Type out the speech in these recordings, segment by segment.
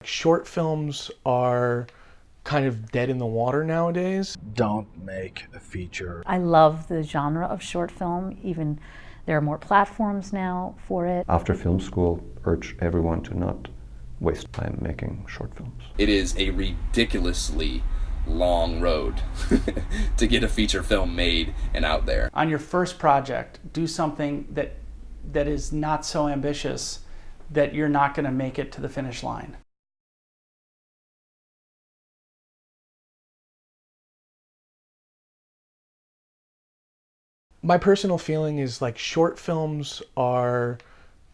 short films are kind of dead in the water nowadays. Don't make a feature. I love the genre of short film. Even there are more platforms now for it. After film school, urge everyone to not waste time making short films. It is a ridiculously long road to get a feature film made and out there. On your first project, do something that is not so ambitious that you're not going to make it to the finish line. My personal feeling is like short films are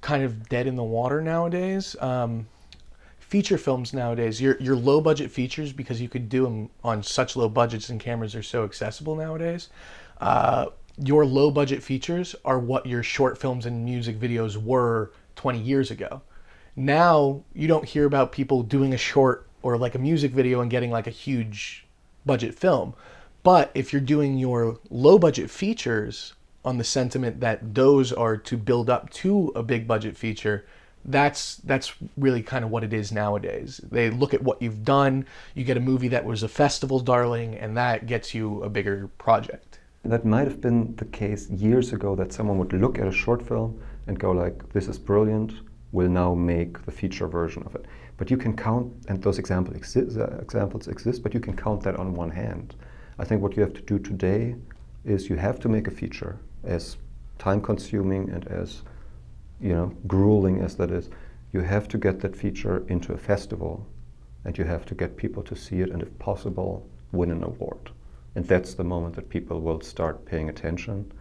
kind of dead in the water nowadays. Feature films nowadays, your low budget features, because you could do them on such low budgets and cameras are so accessible nowadays. Your low budget features are what your short films and music videos were 20 years ago. Now you don't hear about people doing a short or like a music video and getting like a huge budget film. But if you're doing your low budget features on the sentiment that those are to build up to a big budget feature, that's really kind of what it is nowadays. They look at what you've done, you get a movie that was a festival darling, and that gets you a bigger project. That might have been the case years ago, that someone would look at a short film and go like, this is brilliant, we'll now make the feature version of it. But you can count, and those examples exist, but you can count that on one hand. I think what you have to do today is you have to make a feature, as time consuming and as grueling as that is. You have to get that feature into a festival, and you have to get people to see it, and if possible, win an award. And that's the moment that people will start paying attention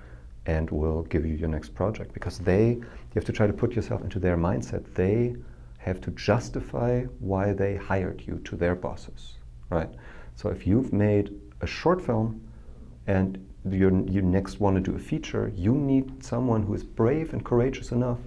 and will give you your next project, because you have to try to put yourself into their mindset. They have to justify why they hired you to their bosses, right? So if you've made a short film and you next want to do a feature, you need someone who is brave and courageous enough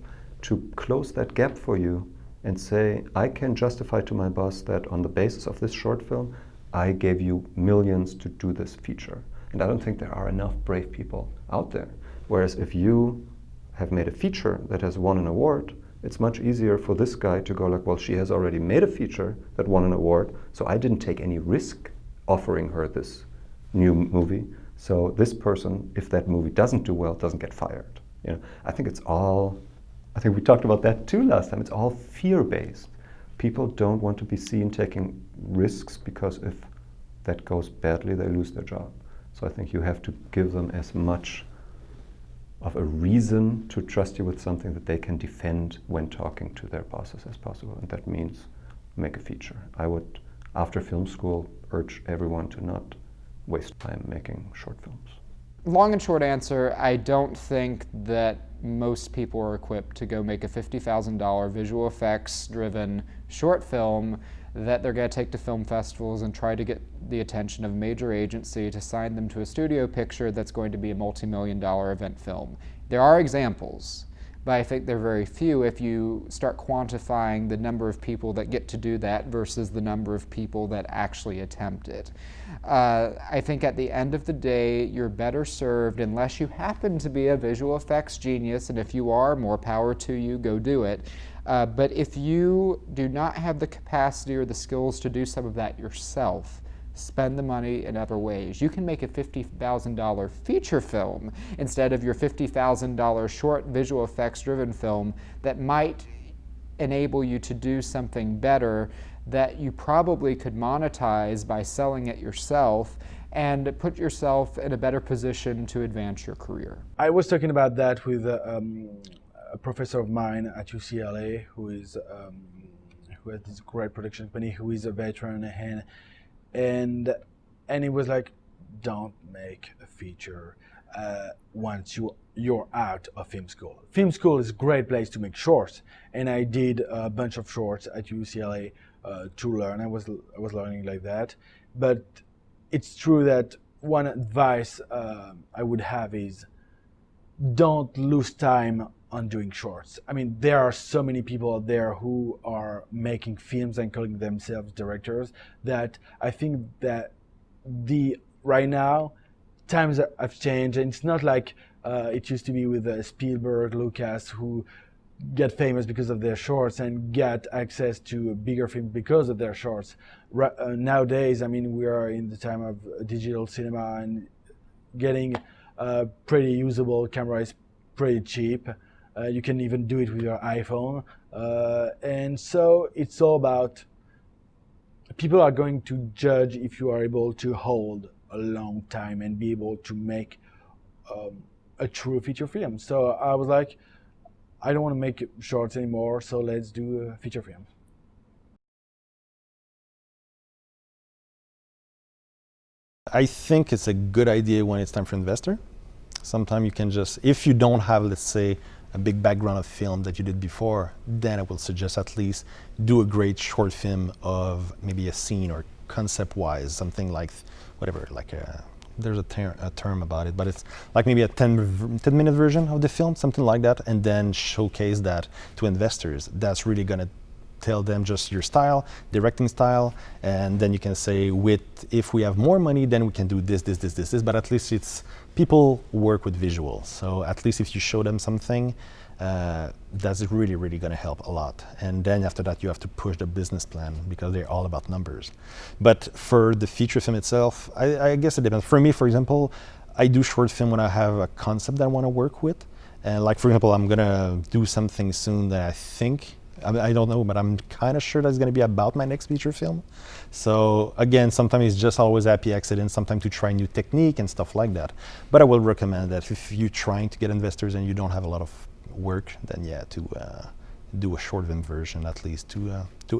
to close that gap for you and say, I can justify to my boss that on the basis of this short film, I gave you millions to do this feature. And I don't think there are enough brave people out there. Whereas if you have made a feature that has won an award, it's much easier for this guy to go like, well, she has already made a feature that won an award, so I didn't take any risk offering her this new movie. So this person, if that movie doesn't do well, doesn't get fired. I think we talked about that too last time. It's all fear-based. People don't want to be seen taking risks, because if that goes badly, they lose their job. So I think you have to give them as much of a reason to trust you with something that they can defend when talking to their bosses as possible. And that means make a feature. I would, after film school, urge everyone to not waste time making short films. Long and short answer, I don't think that most people are equipped to go make a $50,000 visual effects driven short film that they're going to take to film festivals and try to get the attention of a major agency to sign them to a studio picture that's going to be a multi-million-dollar event film. There are examples, but I think they're very few if you start quantifying the number of people that get to do that versus the number of people that actually attempt it. I think at the end of the day, you're better served, unless you happen to be a visual effects genius, and if you are, more power to you, go do it. But if you do not have the capacity or the skills to do some of that yourself, spend the money in other ways. You can make a $50,000 feature film instead of your $50,000 short visual effects driven film that might enable you to do something better that you probably could monetize by selling it yourself and put yourself in a better position to advance your career. I was talking about that with a professor of mine at UCLA who has this great production company, who is a veteran, and he was like, don't make a feature once you're out of film school. Film school is a great place to make shorts, and I did a bunch of shorts at UCLA to learn. I was learning like that, but it's true that one advice I would have is don't lose time on doing shorts. I mean, there are so many people out there who are making films and calling themselves directors that I think that right now times have changed, and it's not like it used to be with Spielberg, Lucas, who get famous because of their shorts and get access to a bigger film because of their shorts. Nowadays, I mean, we are in the time of digital cinema, and getting a pretty usable camera is pretty cheap. You can even do it with your iPhone. And so it's all about, people are going to judge if you are able to hold a long time and be able to make a true feature film. So I was like, I don't want to make shorts anymore, so let's do a feature film. I think it's a good idea when it's time for investor. Sometimes you can just, if you don't have, let's say, a big background of film that you did before, then I will suggest at least do a great short film of maybe a scene or concept-wise, something like, whatever, like there's a term about it, but it's like maybe a 10-minute version of the film, something like that, and then showcase that to investors. That's really gonna tell them just your style, directing style, and then you can say, if we have more money, then we can do this, but at least it's, people work with visuals, so at least if you show them something, that's really, really gonna help a lot. And then after that, you have to push the business plan because they're all about numbers. But for the feature film itself, I guess it depends. For me, for example, I do short film when I have a concept that I wanna work with. And like, for example, I'm gonna do something soon that I think, I don't know, but I'm kind of sure that's going to be about my next feature film. So again, sometimes it's just always happy accidents, sometimes to try new technique and stuff like that. But I will recommend that if you're trying to get investors and you don't have a lot of work, then yeah, to do a short film version at least to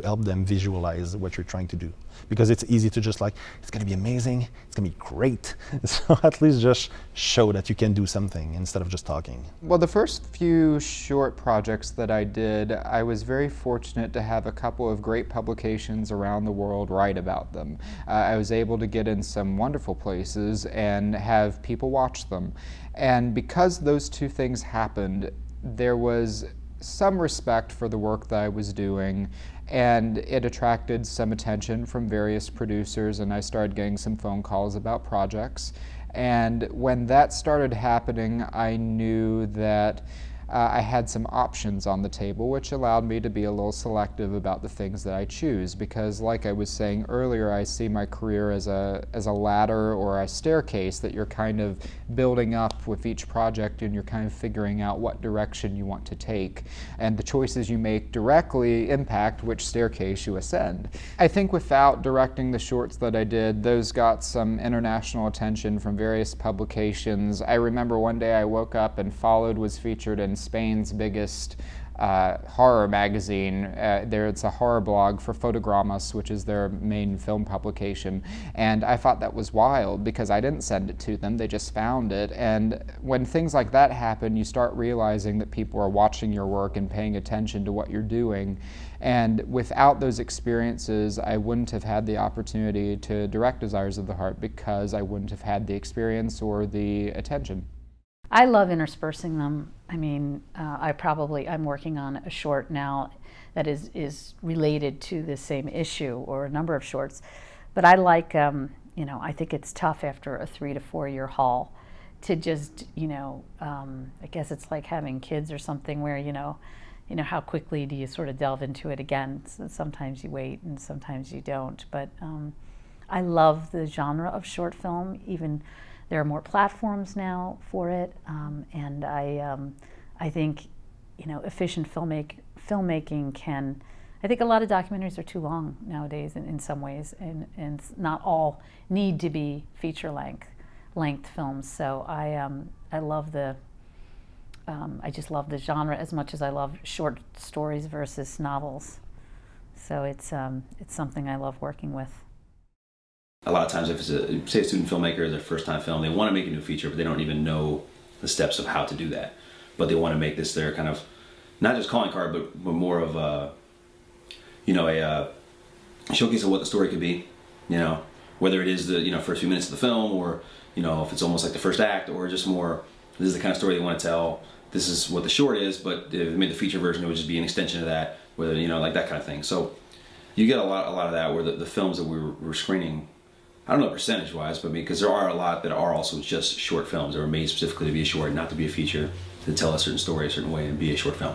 help them visualize what you're trying to do. Because it's easy to just like, it's going to be amazing, it's going to be great. So at least just show that you can do something instead of just talking. Well, the first few short projects that I did, I was very fortunate to have a couple of great publications around the world write about them. I was able to get in some wonderful places and have people watch them. And because those two things happened, there was some respect for the work that I was doing, and it attracted some attention from various producers, and I started getting some phone calls about projects. And when that started happening, I knew that I had some options on the table, which allowed me to be a little selective about the things that I choose, because like I was saying earlier, I see my career as a ladder or a staircase that you're kind of building up with each project, and you're kind of figuring out what direction you want to take, and the choices you make directly impact which staircase you ascend. I think without directing the shorts that I did, those got some international attention from various publications. I remember one day I woke up and Followed was featured in Spain's biggest horror magazine. It's a horror blog for Fotogramas, which is their main film publication. And I thought that was wild because I didn't send it to them, they just found it. And when things like that happen, you start realizing that people are watching your work and paying attention to what you're doing. And without those experiences, I wouldn't have had the opportunity to direct Desires of the Heart because I wouldn't have had the experience or the attention. I love interspersing them. I mean, I'm working on a short now that is related to the same issue, or a number of shorts. But I like, I think it's tough after a 3 to 4 year haul to just, I guess it's like having kids or something where, how quickly do you sort of delve into it again? So sometimes you wait and sometimes you don't. But I love the genre of short film. Even there are more platforms now for it, and I think, efficient filmmaking can. I think a lot of documentaries are too long nowadays in some ways, and not all need to be feature length films. So I love I just love the genre as much as I love short stories versus novels. So it's something I love working with. A lot of times if it's say a student filmmaker, is their first time film, they want to make a new feature, but they don't even know the steps of how to do that. But they want to make this their kind of, not just calling card, but more of a showcase of what the story could be, whether it is the first few minutes of the film, or if it's almost like the first act, or just more, this is the kind of story they want to tell, this is what the short is, but if they made the feature version, it would just be an extension of that, whether, like that kind of thing. So you get a lot of that, where the films that we're screening, I don't know percentage-wise, but because there are a lot that are also just short films that were made specifically to be a short, not to be a feature, to tell a certain story a certain way and be a short film.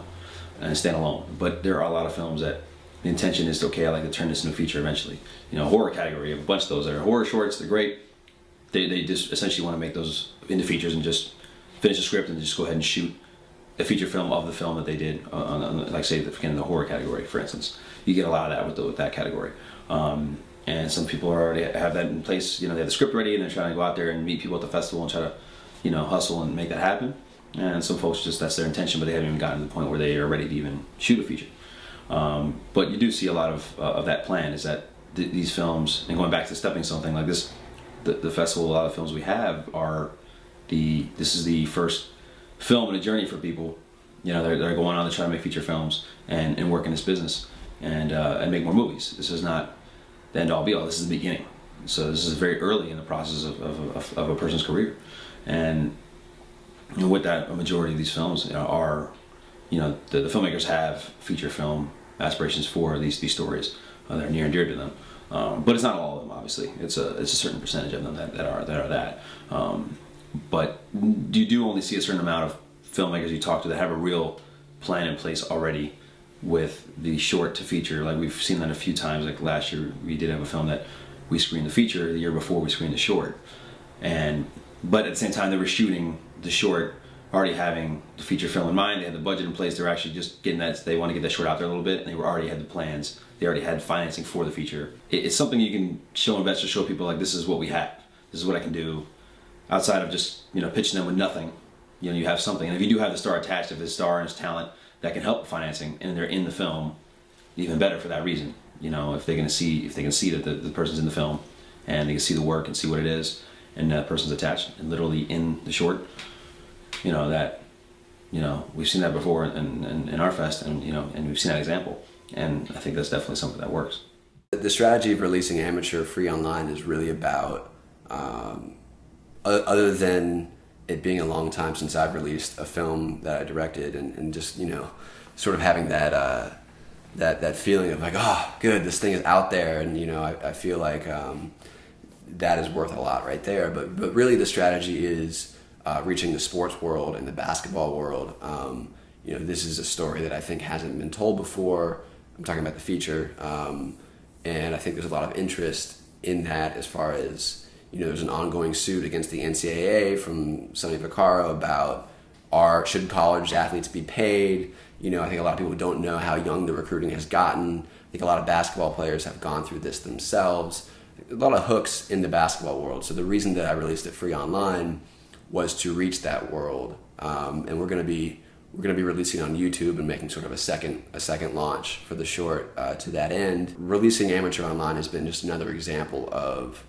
and stand alone. But there are a lot of films that the intention is, okay, I'd like to turn this into a feature eventually. Horror category, you have a bunch of those that are horror shorts, they're great. They just essentially want to make those into features and just finish the script and just go ahead and shoot a feature film of the film that they did on like say in the horror category, for instance. You get a lot of that with that category. And some people already have that in place. They have the script ready and they're trying to go out there and meet people at the festival and try to, hustle and make that happen. And some folks that's their intention, but they haven't even gotten to the point where they are ready to even shoot a feature. But you do see a lot of that plan, is that these films, and going back to the stepping stone thing like this, the festival, a lot of films we have are this is the first film in a journey for people. They're going on to try to make feature films and work in this business and make more movies. This is not the end all be all. This is the beginning. So this is very early in the process of a person's career, and with that, a majority of these films are, the filmmakers have feature film aspirations for these stories. They're near and dear to them, but it's not all of them. Obviously, it's a certain percentage of them that are that. But you do only see a certain amount of filmmakers you talk to that have a real plan in place already with the short to feature. Like we've seen that a few times. Like last year, we did have a film that we screened the feature. The year before, we screened the short, but at the same time, they were shooting the short, already having the feature film in mind. They had the budget in place. They were actually just getting that. They want to get that short out there a little bit, and they already had the plans. They already had financing for the feature. It's something you can show investors, show people, like, this is what we have. This is what I can do. Outside of just pitching them with nothing, you have something. And if you do have the star attached, if the star and his talent that can help financing, and they're in the film, even better for that reason. If they can see that the person's in the film, and they can see the work and see what it is, and that person's attached and literally in the short. We've seen that before in our fest, and we've seen that example, and I think that's definitely something that works. The strategy of releasing amateur free online is really about, other than it being a long time since I've released a film that I directed, and just sort of having that feeling of like, oh, good, this thing is out there, and I feel like that is worth a lot right there. But really, the strategy is reaching the sports world and the basketball world. This is a story that I think hasn't been told before. I'm talking about the feature, and I think there's a lot of interest in that, as far as there's an ongoing suit against the NCAA from Sonny Vaccaro about should college athletes be paid. I think a lot of people don't know how young the recruiting has gotten. I think a lot of basketball players have gone through this themselves. A lot of hooks in the basketball world. So the reason that I released it free online was to reach that world, and we're going to be releasing on YouTube and making sort of a second launch for the short to that end. Releasing amateur online has been just another example of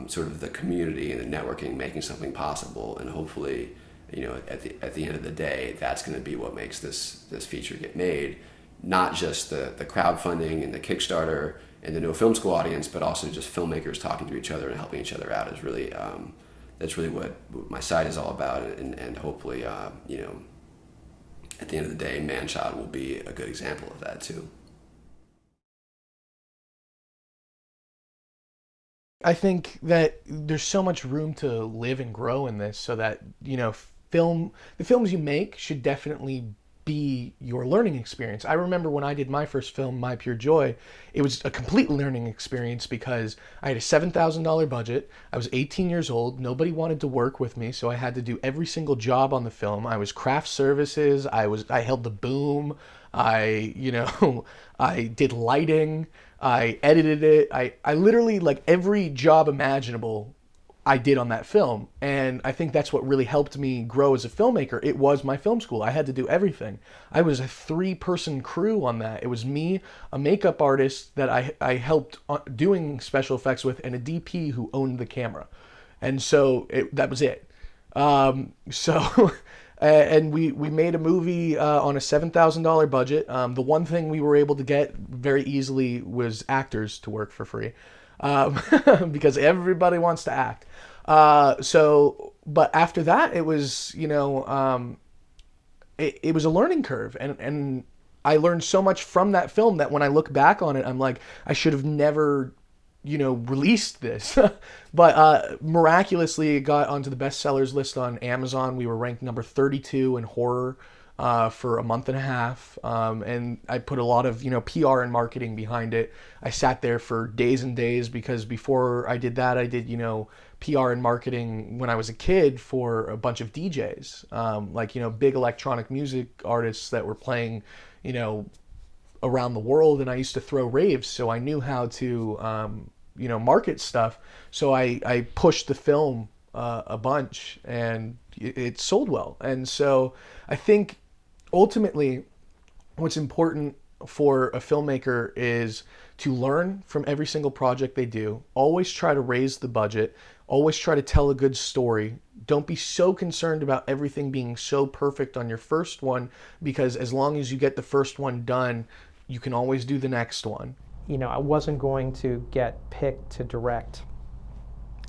sort of the community and the networking making something possible, and hopefully, at the end of the day, that's going to be what makes this feature get made. Not just the crowdfunding and the Kickstarter and the No Film School audience, but also just filmmakers talking to each other and helping each other out is really that's really what my site is all about, and hopefully, at the end of the day, Manshot will be a good example of that too. I think that there's so much room to live and grow in this, so that the films you make should definitely be your learning experience. I remember when I did my first film, My Pure Joy, it was a complete learning experience because I had a $7,000 budget. I was 18 years old. Nobody wanted to work with me, so I had to do every single job on the film. I was craft services. I held the boom. I did lighting. I edited it. I literally, like, every job imaginable I did on that film. And I think that's what really helped me grow as a filmmaker. It was my film school. I had to do everything. I was a 3-person crew on that. It was me, a makeup artist that I helped doing special effects with, and a DP who owned the camera. And so that was it. And we made a movie on a $7,000 budget. The one thing we were able to get very easily was actors to work for free, because everybody wants to act. But after that, it was, it was a learning curve, and I learned so much from that film that when I look back on it, I'm like, I should have never, released this. But miraculously, it got onto the bestsellers list on Amazon. We were ranked number 32 in horror for a month and a half, and I put a lot of PR and marketing behind it. I sat there for days and days because before I did that, I did PR and marketing when I was a kid for a bunch of DJs, like big electronic music artists that were playing around the world, and I used to throw raves, so I knew how to market stuff. So I pushed the film a bunch, and it sold well. And so I think ultimately what's important for a filmmaker is to learn from every single project they do. Always try to raise the budget. Always try to tell a good story. Don't be so concerned about everything being so perfect on your first one, because as long as you get the first one done, you can always do the next one. I wasn't going to get picked to direct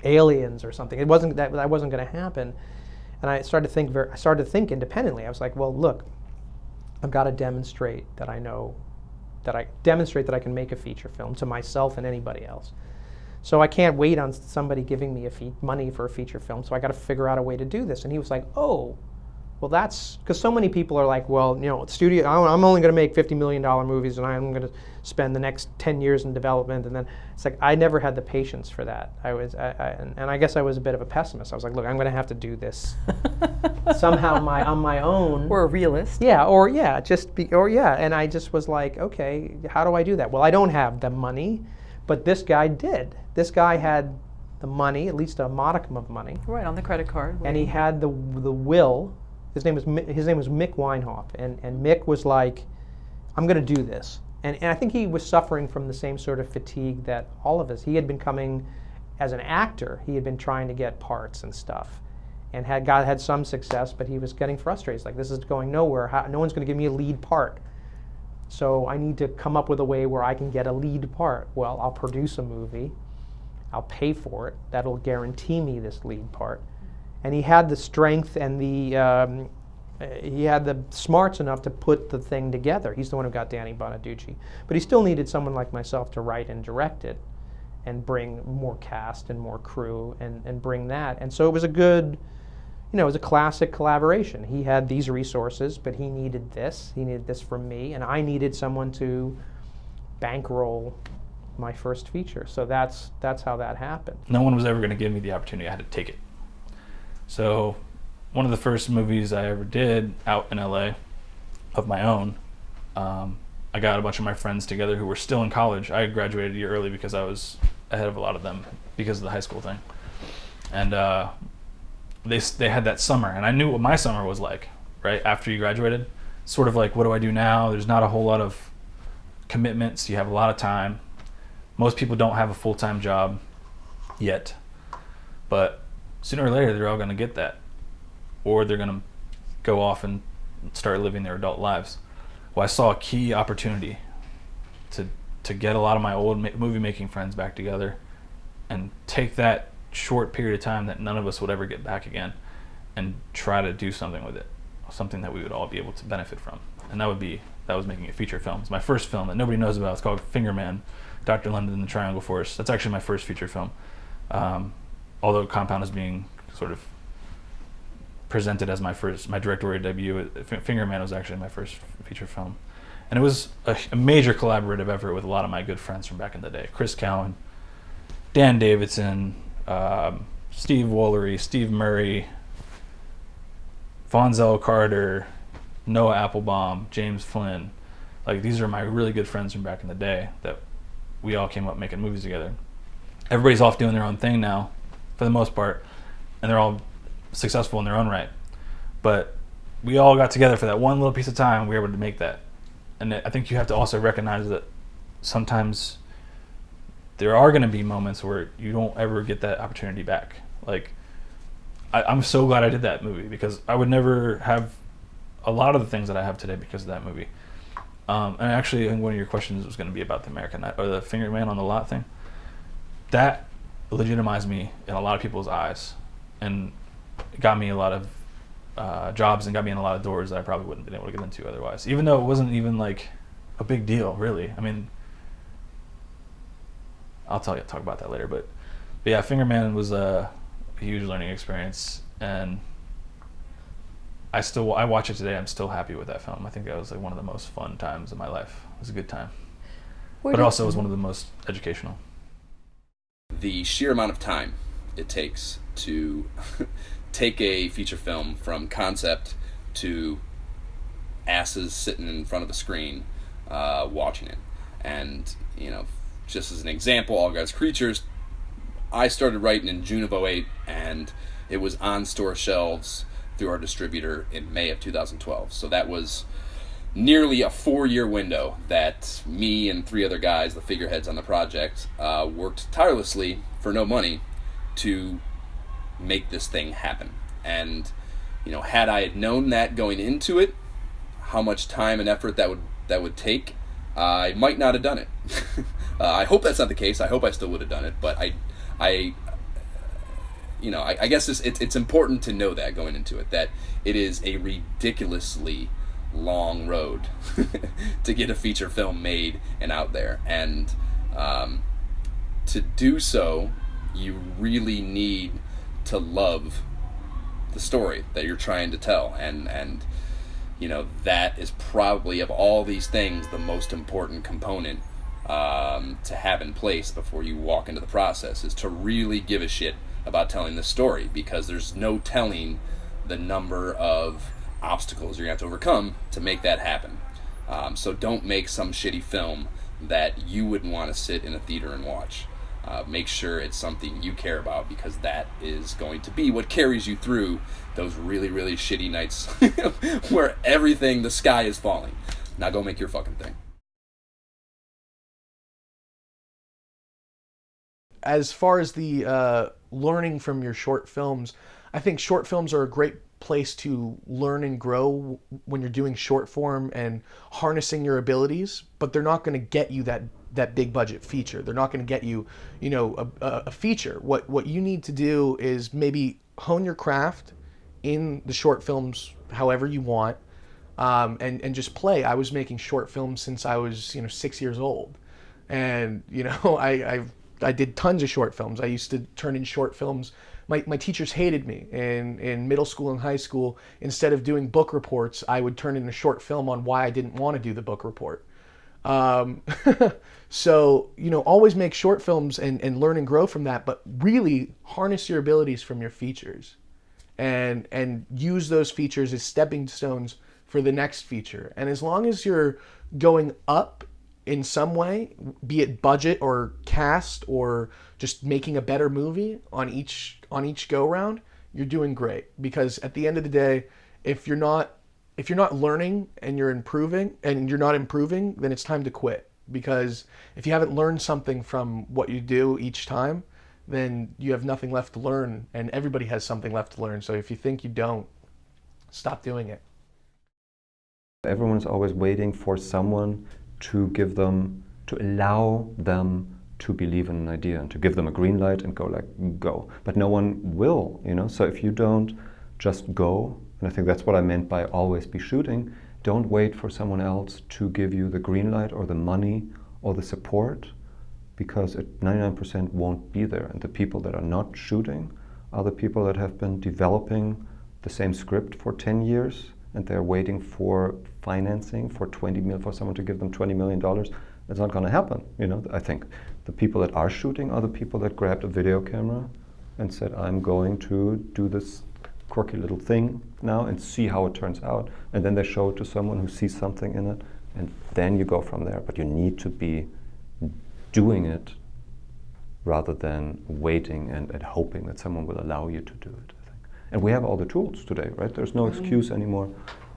Aliens or something. That wasn't going to happen. And I started to think independently. I was like, well, look, I've got to demonstrate that I can make a feature film to myself and anybody else. So I can't wait on somebody giving me money for a feature film. So I got to figure out a way to do this. And he was like, oh, well, that's because so many people are like, well, studio, I'm only going to make $50 million movies, and I'm going to spend the next 10 years in development. And then it's like, I never had the patience for that. And I guess I was a bit of a pessimist. I was like, look, I'm going to have to do this somehow on my own. Or a realist. Yeah, and I just was like, okay, how do I do that? Well, I don't have the money, but this guy did. This guy had the money, at least a modicum of money. Right, on the credit card. And he had the will. His name was Mick Weinhoff, and Mick was like, I'm going to do this. And I think he was suffering from the same sort of fatigue that all of us. He had been coming as an actor. He had been trying to get parts and stuff, and had some success, but he was getting frustrated. He's like, this is going nowhere. No one's going to give me a lead part. So I need to come up with a way where I can get a lead part. Well, I'll produce a movie. I'll pay for it. That'll guarantee me this lead part. And he had the strength and he had the smarts enough to put the thing together. He's the one who got Danny Bonaducci. But he still needed someone like myself to write and direct it and bring more cast and more crew and bring that. And so it was a good, it was a classic collaboration. He had these resources, but he needed this. He needed this from me, and I needed someone to bankroll my first feature. So that's how that happened. No one was ever going to give me the opportunity. I had to take it. So one of the first movies I ever did out in LA of my own, I got a bunch of my friends together who were still in college. I graduated a year early because I was ahead of a lot of them because of the high school thing. And they had that summer, and I knew what my summer was like, right, after you graduated. Sort of like, what do I do now? There's not a whole lot of commitments. You have a lot of time. Most people don't have a full-time job yet. But sooner or later, they're all going to get that, or they're going to go off and start living their adult lives. Well, I saw a key opportunity to get a lot of my old movie-making friends back together and take that short period of time that none of us would ever get back again and try to do something with it, something that we would all be able to benefit from. And that was making a feature film. It's my first film that nobody knows about. It's called Finger Man, Dr. London and the Triangle Force. That's actually my first feature film. Although Compound is being sort of presented as my directorial debut, Finger Man was actually my first feature film. And it was a major collaborative effort with a lot of my good friends from back in the day. Chris Cowan, Dan Davidson, Steve Woolery, Steve Murray, Fonzel Carter, Noah Applebaum, James Flynn. Like, these are my really good friends from back in the day that we all came up making movies together. Everybody's off doing their own thing now, for the most part, and they're all successful in their own right. But we all got together for that one little piece of time. We were able to make that. And I think you have to also recognize that sometimes there are going to be moments where you don't ever get that opportunity back. Like, I'm so glad I did that movie, because I would never have a lot of the things that I have today because of that movie. And actually, I think one of your questions was going to be about the American or the Finger Man on the Lot thing. That legitimized me in a lot of people's eyes, and got me a lot of jobs and got me in a lot of doors that I probably wouldn't have been able to get into otherwise, even though it wasn't even like a big deal, really. I mean, I'll talk about that later, but yeah, Finger Man was a huge learning experience, and I watch it today. I'm still happy with that film. I think that was like one of the most fun times of my life. It was a good time, but it also was one of the most educational. The sheer amount of time it takes to take a feature film from concept to asses sitting in front of the screen watching it. And, you know, just as an example, All God's Creatures, I started writing in June of 2008, and it was on store shelves through our distributor in May of 2012. So that was nearly a 4-year window that me and 3 other guys, the figureheads on the project, worked tirelessly for no money to make this thing happen. And, you know, had I had known that going into it, how much time and effort that would take, I might not have done it. I hope that's not the case. I hope I still would have done it, but I guess it's important to know that going into it, that it is a ridiculously long road to get a feature film made and out there. And to do so, you really need to love the story that you're trying to tell. And you know, that is probably, of all these things, the most important component to have in place before you walk into the process, is to really give a shit about telling the story, because there's no telling the number of obstacles you're going to have to overcome to make that happen. So don't make some shitty film that you wouldn't want to sit in a theater and watch. Make sure it's something you care about, because that is going to be what carries you through those really, really shitty nights where the sky is falling. Now go make your fucking thing. As far as the learning from your short films, I think short films are a great place to learn and grow when you're doing short form and harnessing your abilities, but they're not going to get you that big budget feature. They're not going to get you, you know, a feature. What you need to do is maybe hone your craft in the short films however you want, and just play. I was making short films since I was, 6 years old, and I did tons of short films. I used to turn in short films. My teachers hated me in middle school and high school. Instead of doing book reports, I would turn in a short film on why I didn't want to do the book report. So, always make short films and learn and grow from that, but really harness your abilities from your features and use those features as stepping stones for the next feature. And as long as you're going up in some way, be it budget or cast or just making a better movie on each go round, you're doing great. Because at the end of the day, if you're not learning and you're not improving, then it's time to quit. Because if you haven't learned something from what you do each time, then you have nothing left to learn, and everybody has something left to learn. So if you think you don't, stop doing it. Everyone's always waiting for someone to allow them to believe in an idea and to give them a green light and go. But no one will, So if you don't just go, and I think that's what I meant by always be shooting, don't wait for someone else to give you the green light or the money or the support, because 99% won't be there. And the people that are not shooting are the people that have been developing the same script for 10 years, and they're waiting for financing for someone to give them $20 million. It's not going to happen. I think the people that are shooting are the people that grabbed a video camera and said, I'm going to do this quirky little thing now and see how it turns out. And then they show it to someone who sees something in it, and then you go from there. But you need to be doing it rather than waiting and hoping that someone will allow you to do it, I think. And we have all the tools today, right? There's no excuse anymore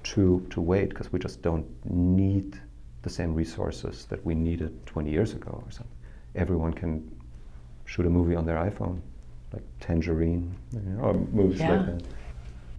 to wait, because we just don't need the same resources that we needed 20 years ago or something. Everyone can shoot a movie on their iPhone, like Tangerine, or movies like that.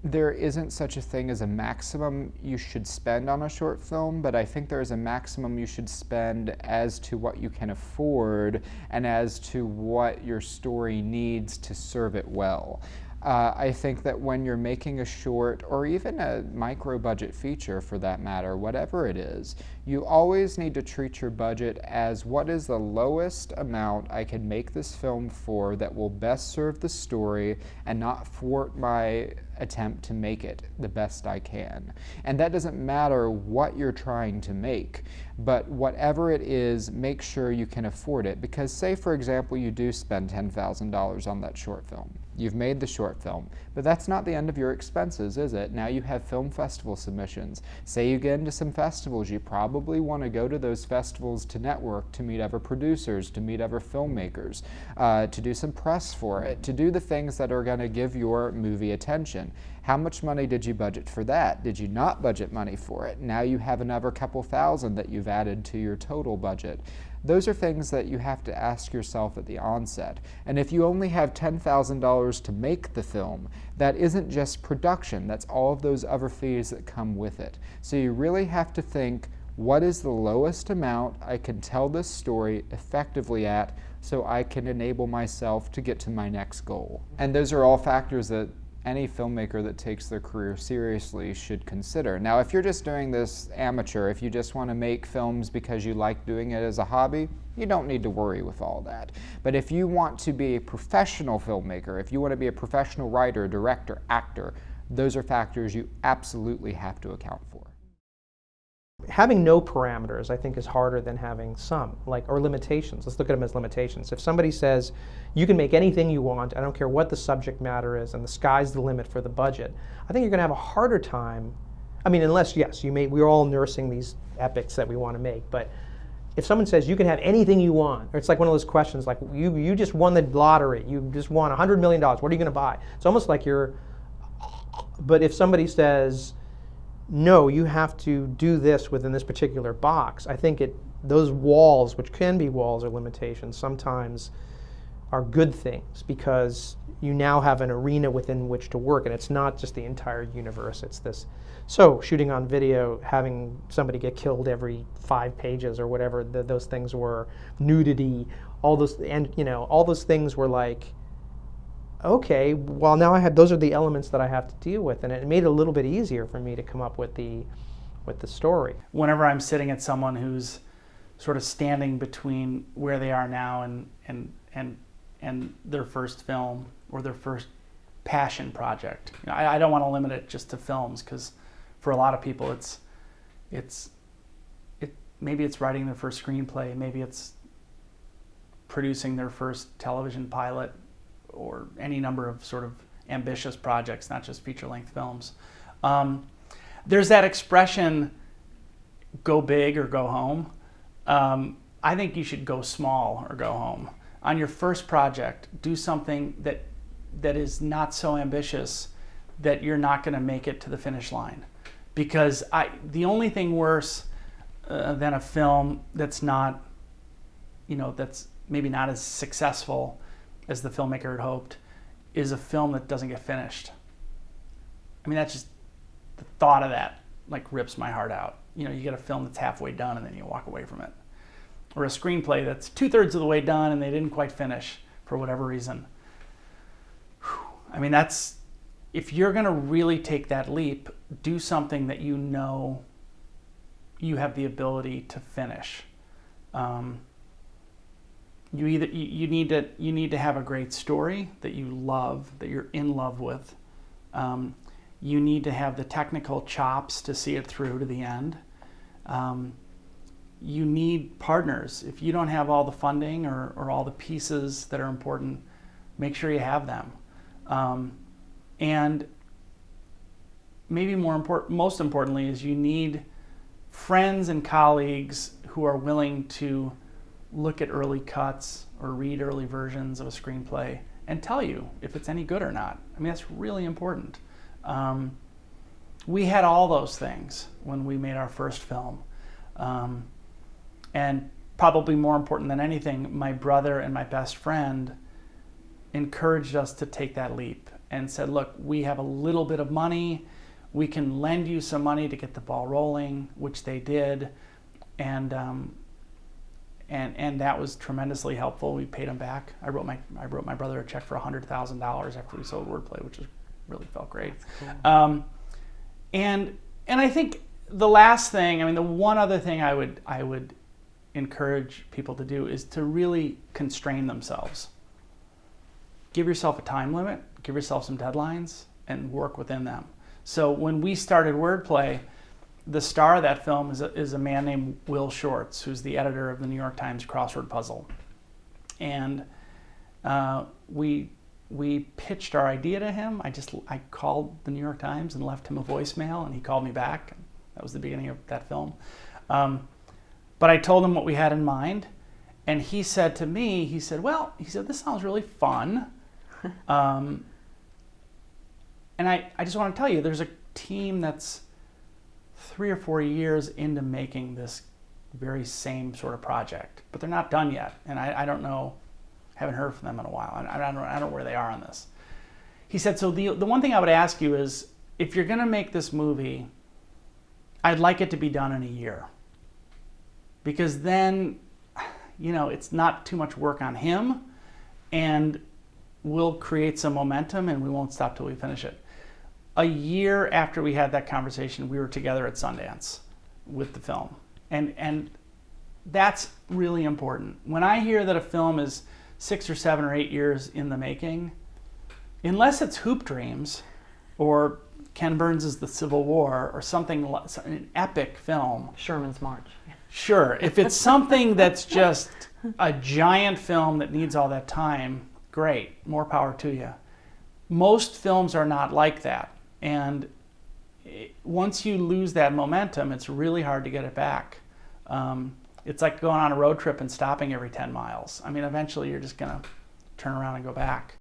There isn't such a thing as a maximum you should spend on a short film, but I think there is a maximum you should spend as to what you can afford and as to what your story needs to serve it well. I think that when you're making a short, or even a micro-budget feature for that matter, whatever it is, You always need to treat your budget as what is the lowest amount I can make this film for that will best serve the story and not thwart my attempt to make it the best I can. And that doesn't matter what you're trying to make, but whatever it is, make sure you can afford it. Because say, for example, you do spend $10,000 on that short film. You've made the short film, but that's not the end of your expenses, is it? Now you have film festival submissions. Say you get into some festivals, you probably want to go to those festivals to network, to meet other producers, to meet other filmmakers, to do some press for it, to do the things that are going to give your movie attention. How much money did you budget for that? Did you not budget money for it? Now you have another couple thousand that you've added to your total budget. Those are things that you have to ask yourself at the onset. And if you only have $10,000 to make the film, that isn't just production, that's all of those other fees that come with it. So you really have to think, what is the lowest amount I can tell this story effectively at so I can enable myself to get to my next goal? And those are all factors that any filmmaker that takes their career seriously should consider. Now, if you're just doing this amateur, if you just want to make films because you like doing it as a hobby, you don't need to worry with all that. But if you want to be a professional filmmaker, if you want to be a professional writer, director, actor, those are factors you absolutely have to account for. Having no parameters, I think, is harder than having some, or limitations. Let's look at them as limitations. If somebody says, you can make anything you want, I don't care what the subject matter is, and the sky's the limit for the budget, I think you're going to have a harder time. I mean, unless, yes, we're all nursing these epics that we want to make, but if someone says you can have anything you want, or it's like one of those questions like, you just won the lottery, you just won $100 million, what are you going to buy? It's almost like but if somebody says, no, you have to do this within this particular box, I think those walls, which can be walls or limitations, sometimes are good things because you now have an arena within which to work, and it's not just the entire universe, it's this. So shooting on video, having somebody get killed every 5 pages or whatever those things were, nudity, all those, and all those things were like, okay, well now those are the elements that I have to deal with, and it made it a little bit easier for me to come up with the story. Whenever I'm sitting at someone who's sort of standing between where they are now and their first film or their first passion project, I don't want to limit it just to films, because for a lot of people maybe it's writing their first screenplay, maybe it's producing their first television pilot, or any number of sort of ambitious projects, not just feature-length films. There's that expression, go big or go home. I think you should go small or go home. On your first project, do something that is not so ambitious that you're not going to make it to the finish line. Because the only thing worse than a film that's not, that's maybe not as successful as the filmmaker had hoped, is a film that doesn't get finished. I mean, that's just, the thought of that rips my heart out. You get a film that's halfway done and then you walk away from it. Or a screenplay that's 2/3 of the way done and they didn't quite finish for whatever reason. I mean, if you're gonna really take that leap, do something that you have the ability to finish. You need to have a great story that you love, that you're in love with. You need to have the technical chops to see it through to the end. You need partners. If you don't have all the funding or all the pieces that are important, make sure you have them. And maybe most importantly is you need friends and colleagues who are willing to look at early cuts or read early versions of a screenplay and tell you if it's any good or not. I mean, that's really important. We had all those things when we made our first film. And probably more important than anything, my brother and my best friend encouraged us to take that leap and said, look, we have a little bit of money. We can lend you some money to get the ball rolling, which they did. And that was tremendously helpful. We paid him back. I wrote my brother a check for $100,000 after we sold Wordplay, which really felt great. Cool. And I think the last thing, I mean, the one other thing I would encourage people to do is to really constrain themselves. Give yourself a time limit, give yourself some deadlines, and work within them. So when we started Wordplay, the star of that film is a man named Will Shorts, who's the editor of the New York Times crossword puzzle. And we pitched our idea to him. I called the New York Times and left him a voicemail, and he called me back. That was the beginning of that film. But I told him what we had in mind, and he said to me, he said, this sounds really fun. And I just want to tell you, there's a team that's 3 or 4 years into making this very same sort of project, but they're not done yet. And I don't know, haven't heard from them in a while. I don't know where they are on this. He said, so the one thing I would ask you is, if you're going to make this movie, I'd like it to be done in a year. Because then, it's not too much work on him, and we'll create some momentum, and we won't stop till we finish it. A year after we had that conversation, we were together at Sundance with the film. And that's really important. When I hear that a film is 6 or 7 or 8 years in the making, unless it's Hoop Dreams or Ken Burns' The Civil War or something, an epic film. Sherman's March. Sure. If it's something that's just a giant film that needs all that time, great, more power to you. Most films are not like that. And once you lose that momentum, it's really hard to get it back. It's like going on a road trip and stopping every 10 miles. I mean, eventually you're just going to turn around and go back.